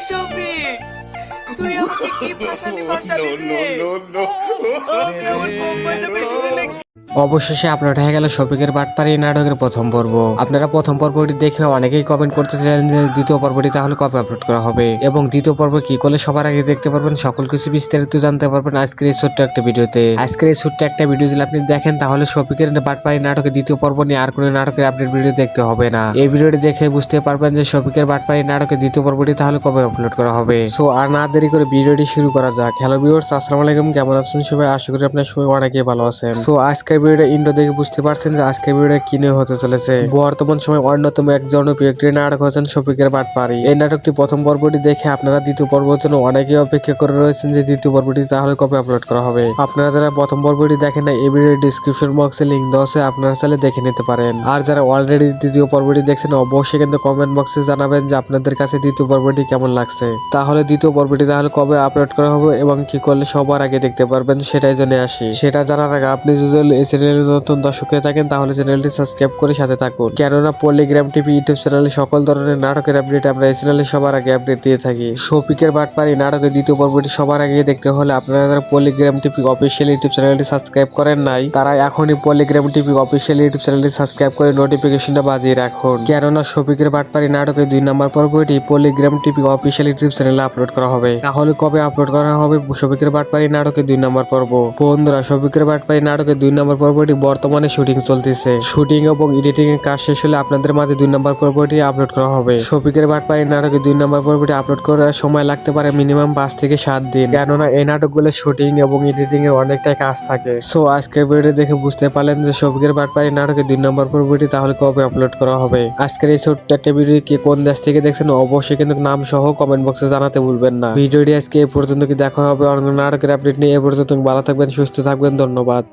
শফিক, তুই আমাকে কি ফাঁসালি ফাঁসালি রে? আমি আমার বোম্বাইটা ভেঙে ফেলে। অবশেষে আপলোড হয়ে গেল শফিকের বাটপাড়ি নাটকের প্রথম পর্ব। আপনারা প্রথম পর্বটি দেখে অনেকেই কমেন্ট করতেছিলেন যে দ্বিতীয় পর্বটি তাহলে কবে আপলোড করা হবে এবং দ্বিতীয় পর্ব কি করলে সবার আগে দেখতে পারবেন, সকল কিছু বিস্তারিত জানতে পারবেন আজকের এই ছোট্ট একটা ভিডিওতে। আজকের এই ছোট্ট একটা ভিডিও যদি আপনি দেখেন তাহলে শফিকের বাটপাড়ি নাটকের দ্বিতীয় পর্ব নিয়ে আর কোনো নাটকের আপডেট ভিডিও দেখতে হবে না। এই ভিডিওটি দেখে বুঝতে পারবেন যে শফিকের বাটপাড়ি নাটকের দ্বিতীয় পর্বটি তাহলে কবে আপলোড করা হবে। সো আর না দেরি করে ভিডিওটি শুরু করা যাক। হ্যালো ভিউয়ার্স, আসসালামু আলাইকুম, কেমন আছেন সবাই? আশা করি আপনার সবাই অনেকেই ভালো আছেন। সো আজকের ভিডিওটা ইন্ট্রো দেখে বুঝতে পারছেন যে আজকের ভিডিওটা কি নিয়ে হতে চলেছে। বর্তমান সময় অন্যতম এক জনপ্রিয় একটি নাটক হচ্ছেন শফিকের বাটপাড়ি। এই নাটকটি প্রথম পর্বটি দেখে আপনারা দ্বিতীয় পর্বের জন্য অনেকেই অপেক্ষা করে রয়েছেন যে দ্বিতীয় পর্বটি তাহলে কবে আপলোড করা হবে। আপনারা যারা প্রথম পর্বটি দেখেন না, এই ভিডিওর ডিসক্রিপশন বক্সে লিংক দেওয়া আছে, আপনারা চাইলে দেখে নিতে পারেন। আর যারা অলরেডি দ্বিতীয় পর্বটি দেখছেন অবশ্যই কিন্তু কমেন্ট বক্সে জানাবেন যে আপনাদের কাছে দ্বিতীয় পর্বটি কেমন লাগছে। তাহলে দ্বিতীয় পর্বটি তাহলে কবে আপলোড করা হবে এবং কি করলে সবার আগে দেখতে পারবেন সেটাই জেনে আসি। সেটা জানার আগে আপনি যদি এই চ্যানেলের নতুন দর্শক হয়ে থাকেন তাহলে চ্যানেলটি সাবস্ক্রাইব করে সাথে থাকুন, কেননা পলিগ্রাম টিভি ইউটিউব চ্যানেলে সকল ধরনের নাটকের আপডেট আমরা এই চ্যানেলে সবার আগে আপডেট দিয়ে থাকি। শফিকের বাটপাড়ি নাটকের দ্বিতীয় পর্বটি সবার আগে দেখতে হলে আপনারা যারা পলিগ্রাম টিভি অফিসিয়াল ইউটিউব চ্যানেলটি সাবস্ক্রাইব করেন নাই তারা এখনই পলিগ্রাম টিভি অফিসিয়াল ইউটিউব চ্যানেলটি সাবস্ক্রাইব করে নোটিফিকেশনটা বাজিয়ে রাখুন, কেননা শফিকের বাটপাড়ি নাটকের 2 নম্বর পর্বটি পলিগ্রাম টিভি অফিসিয়াল ইউটিউব চ্যানেলে আপলোড করা হবে। তাহলে কবে আপলোড করা হবে শফিকের বাটপাড়ি নাটকের 2 নম্বর পর্ব? বন্ধুরা, শফিকের বাটপাড়ি নাটকের 2 নম্বর পর্বটি বর্তমানে শুটিং চলতেছে। শুটিং এবং এডিটিং এর কাজ শেষ হলে আপনাদের মাঝে 2 নম্বর পর্বটি আপলোড করা হবে। শফিকের বাটপাড়ি নাটকের 2 নম্বর পর্বটি আপলোড করার সময় লাগতে পারে মিনিমাম 5 থেকে 7 দিন, কেননা এই নাটকগুলো শুটিং এবং এডিটিং এর অনেকটাই কাজ থাকে। সো আজকের ভিডিও দেখে বুঝতে পারলেন যে শফিকের বাটপাড়ি নাটকের 2 নম্বর পর্বটি তাহলে কবে আপলোড করা হবে। আজকের এই ছোট্ট একটা ভিডিও কি কোন দেশ থেকে দেখছেন অবশ্যই কিন্তু নাম সহ কমেন্ট বক্সে জানাতে ভুলবেন না। ভিডিওটি আজকে এই পর্যন্ত, কি দেখা হবে অন্য নাটকের আপডেট নিয়ে। এ পর্যন্ত ভালো থাকবেন, সুস্থ থাকবেন, ধন্যবাদ।